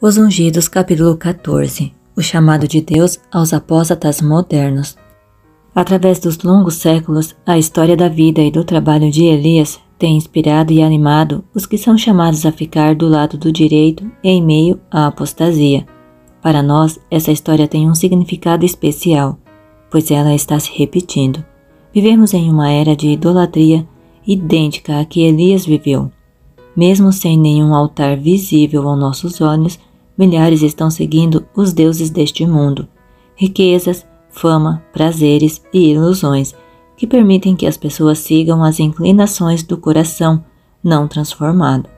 Os Ungidos, capítulo 14. O chamado de Deus aos apóstatas modernos. Através dos longos séculos, a história da vida e do trabalho de Elias tem inspirado e animado os que são chamados a ficar do lado do direito em meio à apostasia. Para nós, essa história tem um significado especial, pois ela está se repetindo. Vivemos em uma era de idolatria idêntica à que Elias viveu. Mesmo sem nenhum altar visível aos nossos olhos, milhares estão seguindo os deuses deste mundo, riquezas, fama, prazeres e ilusões que permitem que as pessoas sigam as inclinações do coração não transformado.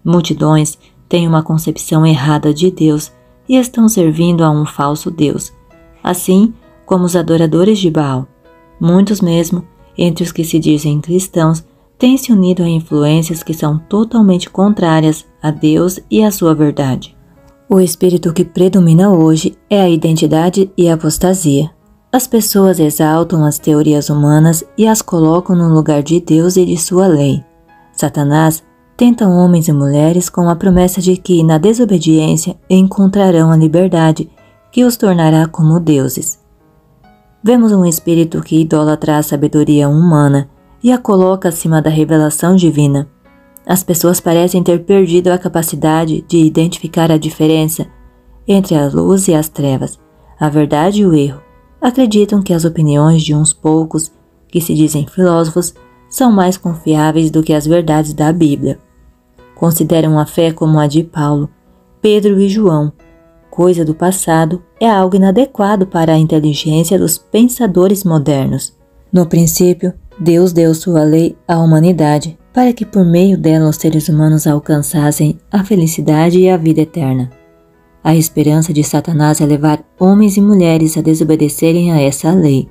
Multidões têm uma concepção errada de Deus e estão servindo a um falso Deus, assim como os adoradores de Baal. Muitos mesmo, entre os que se dizem cristãos, têm se unido a influências que são totalmente contrárias a Deus e à sua verdade. O espírito que predomina hoje é a identidade e a apostasia. As pessoas exaltam as teorias humanas e as colocam no lugar de Deus e de sua lei. Satanás tenta homens e mulheres com a promessa de que, na desobediência, encontrarão a liberdade que os tornará como deuses. Vemos um espírito que idolatra a sabedoria humana e a coloca acima da revelação divina. As pessoas parecem ter perdido a capacidade de identificar a diferença entre a luz e as trevas, a verdade e o erro. Acreditam que as opiniões de uns poucos, que se dizem filósofos, são mais confiáveis do que as verdades da Bíblia. Consideram a fé como a de Paulo, Pedro e João. Coisa do passado, é algo inadequado para a inteligência dos pensadores modernos. No princípio, Deus deu sua lei à humanidade, para que por meio dela os seres humanos alcançassem a felicidade e a vida eterna. A esperança de Satanás é levar homens e mulheres a desobedecerem a essa lei.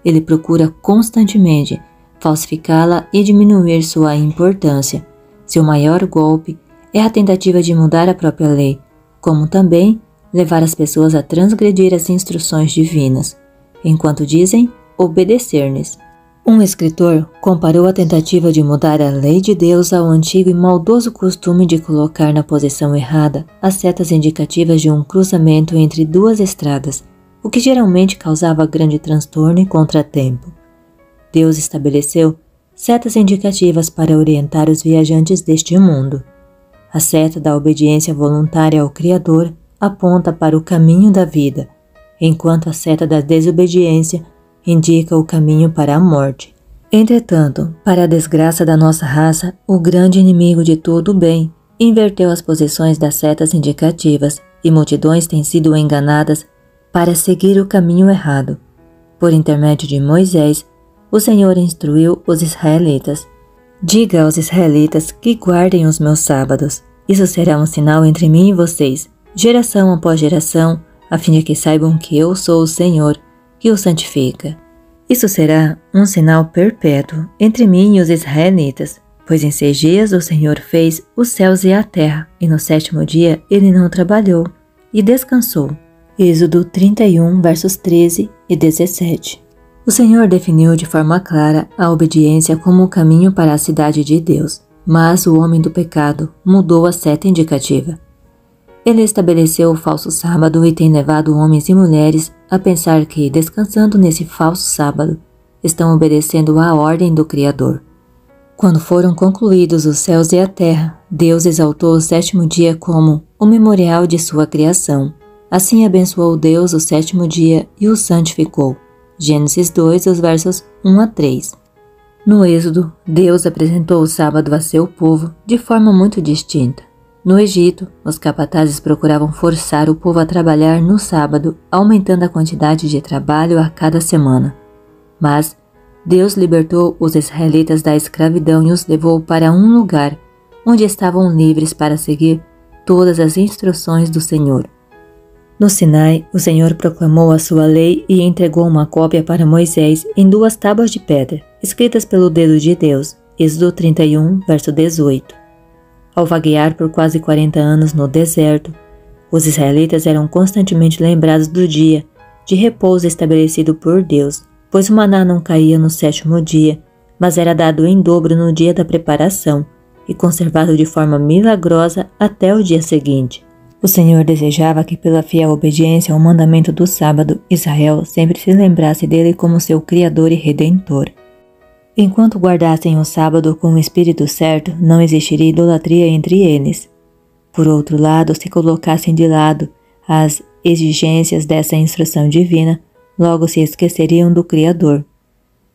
Ele procura constantemente falsificá-la e diminuir sua importância. Seu maior golpe é a tentativa de mudar a própria lei, como também levar as pessoas a transgredir as instruções divinas, enquanto dizem obedecer-lhes. Um escritor comparou a tentativa de mudar a lei de Deus ao antigo e maldoso costume de colocar na posição errada as setas indicativas de um cruzamento entre duas estradas, o que geralmente causava grande transtorno e contratempo. Deus estabeleceu setas indicativas para orientar os viajantes deste mundo. A seta da obediência voluntária ao Criador aponta para o caminho da vida, enquanto a seta da desobediência indica o caminho para a morte. Entretanto, para a desgraça da nossa raça, o grande inimigo de todo o bem inverteu as posições das setas indicativas e multidões têm sido enganadas para seguir o caminho errado. Por intermédio de Moisés, o Senhor instruiu os israelitas: diga aos israelitas que guardem os meus sábados. Isso será um sinal entre mim e vocês, geração após geração, a fim de que saibam que eu sou o Senhor, que o santifica. Isso será um sinal perpétuo entre mim e os israelitas, pois em 6 dias o Senhor fez os céus e a terra, e no 7º dia ele não trabalhou, e descansou. Êxodo 31, versos 13 e 17. O Senhor definiu de forma clara a obediência como o caminho para a cidade de Deus, mas o homem do pecado mudou a seta indicativa. Ele estabeleceu o falso sábado e tem levado homens e mulheres a pensar que, descansando nesse falso sábado, estão obedecendo à ordem do Criador. Quando foram concluídos os céus e a terra, Deus exaltou o 7º dia como o memorial de sua criação. Assim abençoou Deus o 7º dia e o santificou. Gênesis 2, os versos 1 a 3. No Êxodo, Deus apresentou o sábado a seu povo de forma muito distinta. No Egito, os capatazes procuravam forçar o povo a trabalhar no sábado, aumentando a quantidade de trabalho a cada semana. Mas Deus libertou os israelitas da escravidão e os levou para um lugar onde estavam livres para seguir todas as instruções do Senhor. No Sinai, o Senhor proclamou a sua lei e entregou uma cópia para Moisés em 2 tábuas de pedra, escritas pelo dedo de Deus. Êxodo 31, verso 18. Ao vaguear por quase 40 anos no deserto, os israelitas eram constantemente lembrados do dia de repouso estabelecido por Deus, pois o maná não caía no 7º dia, mas era dado em dobro no dia da preparação e conservado de forma milagrosa até o dia seguinte. O Senhor desejava que, pela fiel obediência ao mandamento do sábado, Israel sempre se lembrasse dele como seu Criador e Redentor. Enquanto guardassem o sábado com o espírito certo, não existiria idolatria entre eles. Por outro lado, se colocassem de lado as exigências dessa instrução divina, logo se esqueceriam do Criador.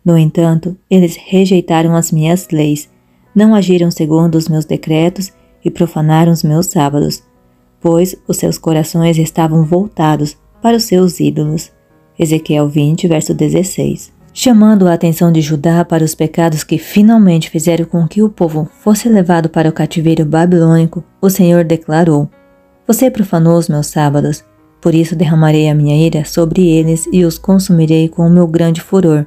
No entanto, eles rejeitaram as minhas leis, não agiram segundo os meus decretos e profanaram os meus sábados, pois os seus corações estavam voltados para os seus ídolos. Ezequiel 20, verso 16. Chamando a atenção de Judá para os pecados que finalmente fizeram com que o povo fosse levado para o cativeiro babilônico, o Senhor declarou: Você profanou os meus sábados, por isso derramarei a minha ira sobre eles e os consumirei com o meu grande furor.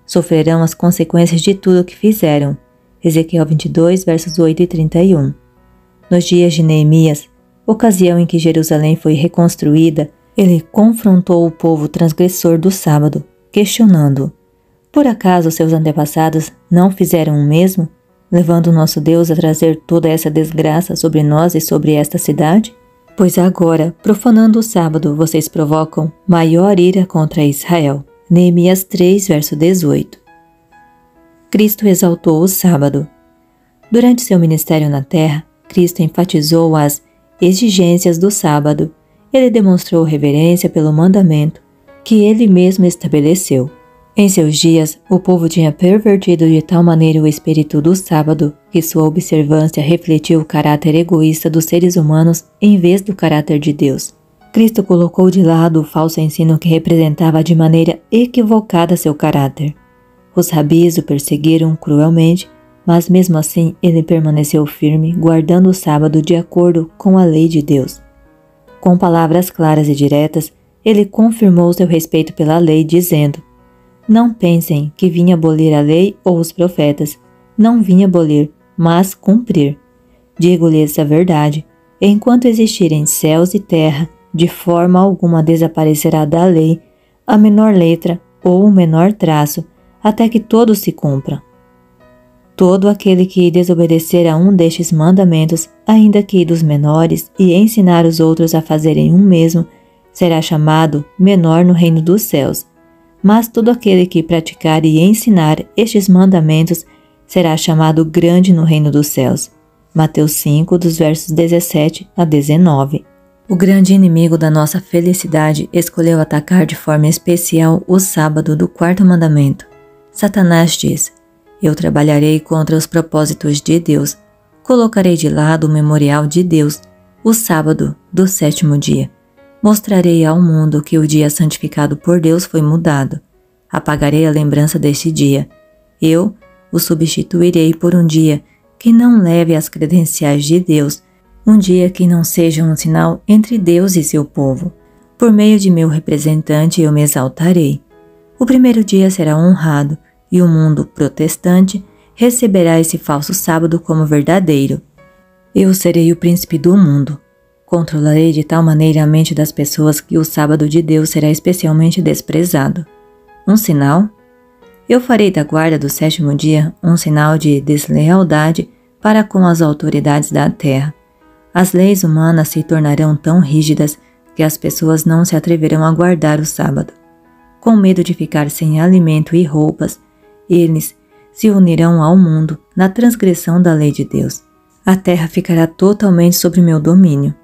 Sofrerão as consequências de tudo o que fizeram. Ezequiel 22, versos 8 e 31. Nos dias de Neemias, ocasião em que Jerusalém foi reconstruída, ele confrontou o povo transgressor do sábado, questionando: Por acaso seus antepassados não fizeram o mesmo, levando nosso Deus a trazer toda essa desgraça sobre nós e sobre esta cidade? Pois agora, profanando o sábado, vocês provocam maior ira contra Israel. Neemias 3, verso 18. Cristo exaltou o sábado. Durante seu ministério na terra, Cristo enfatizou as exigências do sábado. Ele demonstrou reverência pelo mandamento que ele mesmo estabeleceu. Em seus dias, o povo tinha pervertido de tal maneira o espírito do sábado que sua observância refletiu o caráter egoísta dos seres humanos em vez do caráter de Deus. Cristo colocou de lado o falso ensino que representava de maneira equivocada seu caráter. Os rabis o perseguiram cruelmente, mas mesmo assim ele permaneceu firme, guardando o sábado de acordo com a lei de Deus. Com palavras claras e diretas, ele confirmou seu respeito pela lei, dizendo: Não pensem que vim abolir a lei ou os profetas. Não vim abolir, mas cumprir. Digo-lhes a verdade: enquanto existirem céus e terra, de forma alguma desaparecerá da lei a menor letra ou o menor traço, até que todos se cumpram. Todo aquele que desobedecer a um destes mandamentos, ainda que dos menores, e ensinar os outros a fazerem o mesmo, será chamado menor no reino dos céus. Mas todo aquele que praticar e ensinar estes mandamentos será chamado grande no reino dos céus. Mateus 5, dos versos 17 a 19. O grande inimigo da nossa felicidade escolheu atacar de forma especial o sábado do quarto mandamento. Satanás diz: Eu trabalharei contra os propósitos de Deus, colocarei de lado o memorial de Deus, o sábado do sétimo dia. Mostrarei ao mundo que o dia santificado por Deus foi mudado. Apagarei a lembrança deste dia. Eu o substituirei por um dia que não leve as credenciais de Deus, um dia que não seja um sinal entre Deus e seu povo. Por meio de meu representante eu me exaltarei. O primeiro dia será honrado, e o mundo protestante receberá esse falso sábado como verdadeiro. Eu serei o príncipe do mundo. Controlarei de tal maneira a mente das pessoas que o sábado de Deus será especialmente desprezado. Um sinal? Eu farei da guarda do sétimo dia um sinal de deslealdade para com as autoridades da terra. As leis humanas se tornarão tão rígidas que as pessoas não se atreverão a guardar o sábado. Com medo de ficar sem alimento e roupas, eles se unirão ao mundo na transgressão da lei de Deus. A terra ficará totalmente sob meu domínio.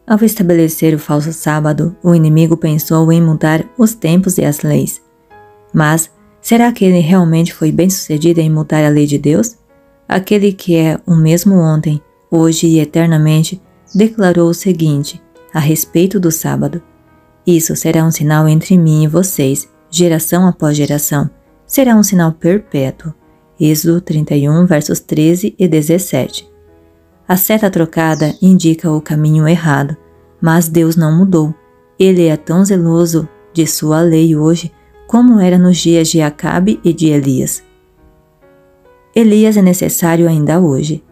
Ao estabelecer o falso sábado, o inimigo pensou em mudar os tempos e as leis. Mas, será que ele realmente foi bem-sucedido em mudar a lei de Deus? Aquele que é o mesmo ontem, hoje e eternamente, declarou o seguinte a respeito do sábado: Isso será um sinal entre mim e vocês, geração após geração. Será um sinal perpétuo. Êxodo 31, versos 13 e 17. A seta trocada indica o caminho errado, mas Deus não mudou. Ele é tão zeloso de sua lei hoje como era nos dias de Acabe e de Elias. Elias é necessário ainda hoje.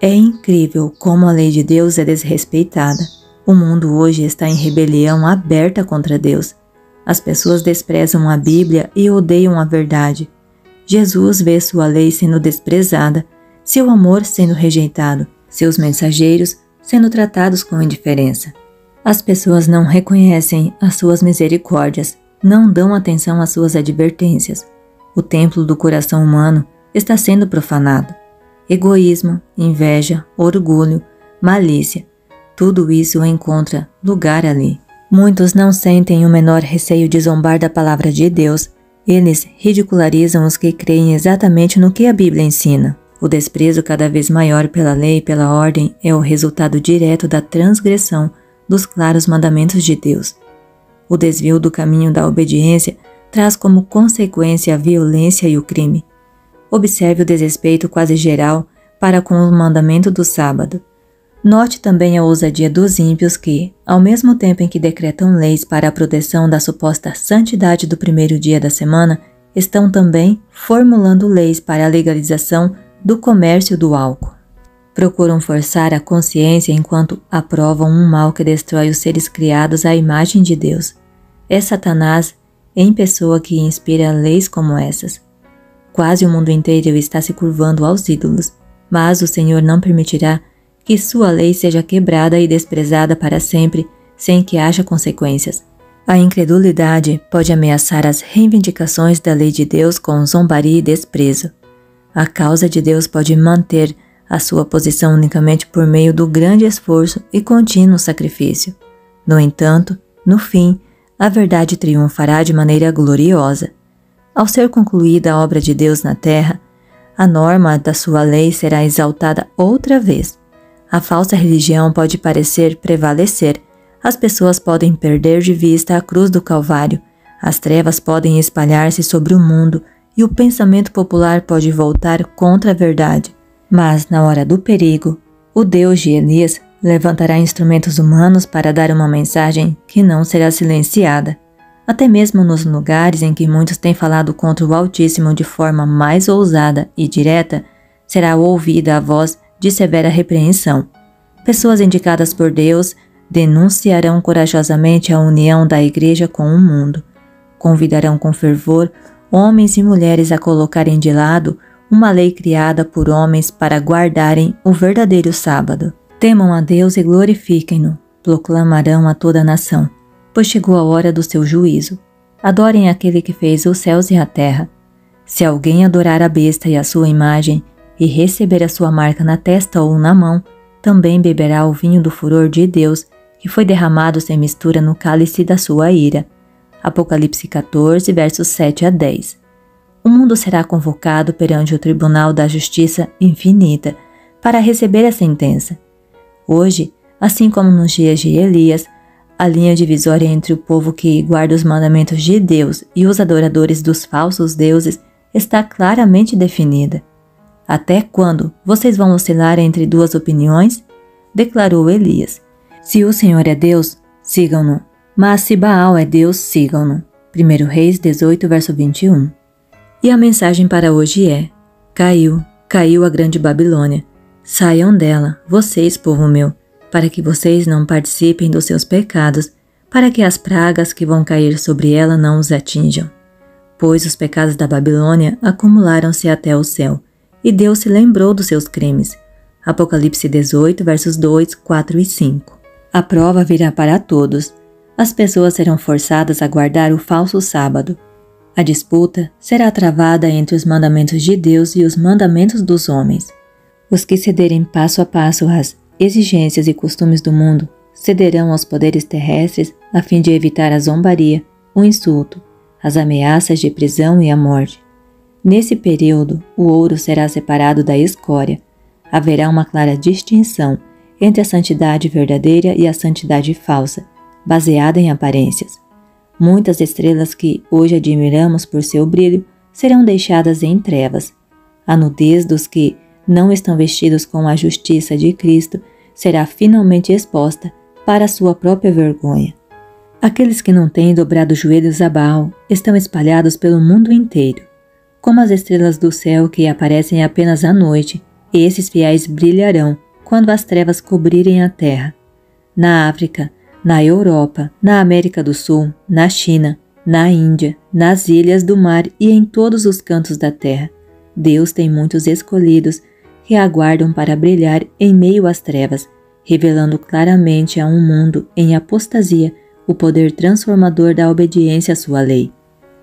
É incrível como a lei de Deus é desrespeitada. O mundo hoje está em rebelião aberta contra Deus. As pessoas desprezam a Bíblia e odeiam a verdade. Jesus vê sua lei sendo desprezada, seu amor sendo rejeitado, seus mensageiros sendo tratados com indiferença. As pessoas não reconhecem as suas misericórdias, não dão atenção às suas advertências. O templo do coração humano está sendo profanado. Egoísmo, inveja, orgulho, malícia, tudo isso encontra lugar ali. Muitos não sentem o menor receio de zombar da palavra de Deus. Eles ridicularizam os que creem exatamente no que a Bíblia ensina. O desprezo cada vez maior pela lei e pela ordem é o resultado direto da transgressão dos claros mandamentos de Deus. O desvio do caminho da obediência traz como consequência a violência e o crime. Observe o desrespeito quase geral para com o mandamento do sábado. Note também a ousadia dos ímpios que, ao mesmo tempo em que decretam leis para a proteção da suposta santidade do primeiro dia da semana, estão também formulando leis para a legalização do comércio do álcool. Procuram forçar a consciência enquanto aprovam um mal que destrói os seres criados à imagem de Deus. É Satanás em pessoa que inspira leis como essas. Quase o mundo inteiro está se curvando aos ídolos, mas o Senhor não permitirá que sua lei seja quebrada e desprezada para sempre, sem que haja consequências. A incredulidade pode ameaçar as reivindicações da lei de Deus com zombaria e desprezo. A causa de Deus pode manter a sua posição unicamente por meio do grande esforço e contínuo sacrifício. No entanto, no fim, a verdade triunfará de maneira gloriosa. Ao ser concluída a obra de Deus na terra, a norma da sua lei será exaltada outra vez. A falsa religião pode parecer prevalecer, as pessoas podem perder de vista a cruz do Calvário, as trevas podem espalhar-se sobre o mundo e o pensamento popular pode voltar contra a verdade. Mas, na hora do perigo, o Deus de Elias levantará instrumentos humanos para dar uma mensagem que não será silenciada. Até mesmo nos lugares em que muitos têm falado contra o Altíssimo de forma mais ousada e direta, será ouvida a voz de severa repreensão. Pessoas indicadas por Deus denunciarão corajosamente a união da Igreja com o mundo. Convidarão com fervor homens e mulheres a colocarem de lado uma lei criada por homens para guardarem o verdadeiro sábado. Temam a Deus e glorifiquem-no, proclamarão a toda a nação, pois chegou a hora do seu juízo. Adorem aquele que fez os céus e a terra. Se alguém adorar a besta e a sua imagem, e receber a sua marca na testa ou na mão, também beberá o vinho do furor de Deus, que foi derramado sem mistura no cálice da sua ira. Apocalipse 14, versos 7 a 10. O mundo será convocado perante o tribunal da justiça infinita para receber a sentença. Hoje, assim como nos dias de Elias, a linha divisória entre o povo que guarda os mandamentos de Deus e os adoradores dos falsos deuses está claramente definida. Até quando vocês vão oscilar entre duas opiniões? Declarou Elias. Se o Senhor é Deus, sigam-no. Mas se Baal é Deus, sigam-no. 1 Reis 18, verso 21. E a mensagem para hoje é: caiu a grande Babilônia. Saiam dela, vocês, povo meu, para que vocês não participem dos seus pecados, para que as pragas que vão cair sobre ela não os atinjam. Pois os pecados da Babilônia acumularam-se até o céu, e Deus se lembrou dos seus crimes. Apocalipse 18, versos 2, 4 e 5. A prova virá para todos. As pessoas serão forçadas a guardar o falso sábado. A disputa será travada entre os mandamentos de Deus e os mandamentos dos homens. Os que cederem passo a passo às exigências e costumes do mundo cederão aos poderes terrestres a fim de evitar a zombaria, o insulto, as ameaças de prisão e a morte. Nesse período, o ouro será separado da escória. Haverá uma clara distinção entre a santidade verdadeira e a santidade falsa, baseada em aparências. Muitas estrelas que hoje admiramos por seu brilho serão deixadas em trevas. A nudez dos que não estão vestidos com a justiça de Cristo será finalmente exposta para sua própria vergonha. Aqueles que não têm dobrado os joelhos a Baal estão espalhados pelo mundo inteiro. Como as estrelas do céu que aparecem apenas à noite, esses fiéis brilharão quando as trevas cobrirem a terra. Na África, na Europa, na América do Sul, na China, na Índia, nas ilhas do mar e em todos os cantos da terra, Deus tem muitos escolhidos que aguardam para brilhar em meio às trevas revelando claramente a um mundo em apostasia o poder transformador da obediência à sua lei.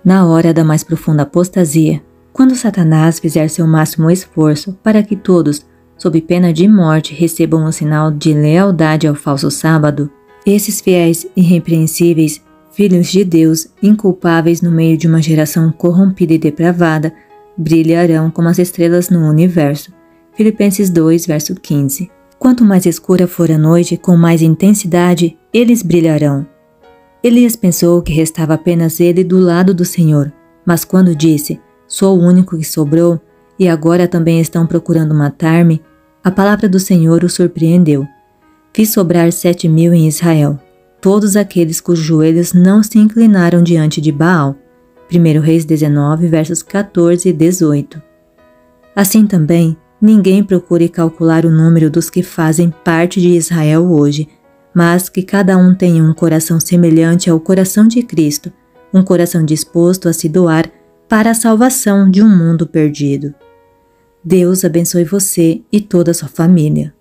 Na hora da mais profunda apostasia, quando Satanás fizer seu máximo esforço para que todos, sob pena de morte, recebam o sinal de lealdade ao falso sábado, esses fiéis irrepreensíveis, filhos de Deus, inculpáveis no meio de uma geração corrompida e depravada, brilharão como as estrelas no universo. Filipenses 2, verso 15. Quanto mais escura for a noite, com mais intensidade, eles brilharão. Elias pensou que restava apenas ele do lado do Senhor, mas quando disse, sou o único que sobrou, e agora também estão procurando matar-me, a palavra do Senhor o surpreendeu. Fiz sobrar 7.000 em Israel, todos aqueles cujos joelhos não se inclinaram diante de Baal. 1 Reis 19, versos 14 e 18. Assim também, ninguém procure calcular o número dos que fazem parte de Israel hoje, mas que cada um tenha um coração semelhante ao coração de Cristo, um coração disposto a se doar para a salvação de um mundo perdido. Deus abençoe você e toda a sua família.